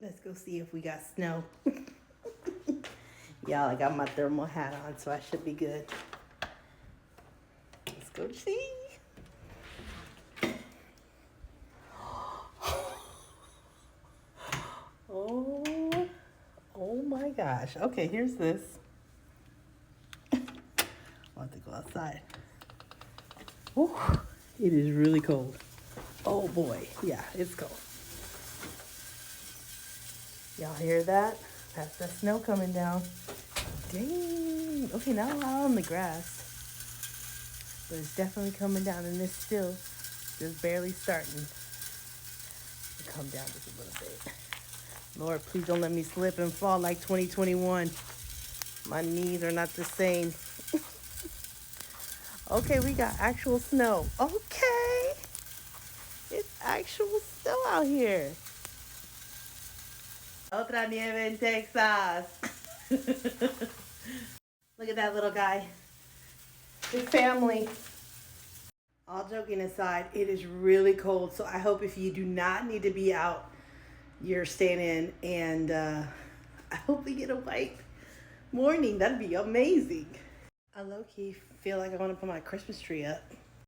Let's go see if we got snow. Y'all, I got my thermal hat on, so I should be good. Let's go see. Oh, oh my gosh. Okay, here's this. I'll have to go outside. Oh, it is really cold. Oh boy, yeah, it's cold. Y'all hear that? That's the snow coming down. Dang. Okay, now I'm out on the grass. But it's definitely coming down, and it's still just barely starting to come down just a little bit. Lord, please don't let me slip and fall like 2021. My knees are not the same. Okay, we got actual snow. Okay. It's actual snow out here. Otra nieve in Texas. Look at that little guy. Big family. All joking aside, it is really cold. So I hope if you do not need to be out, you're staying in. And I hope we get a white morning. That'd be amazing. I low-key feel like I want to put my Christmas tree up.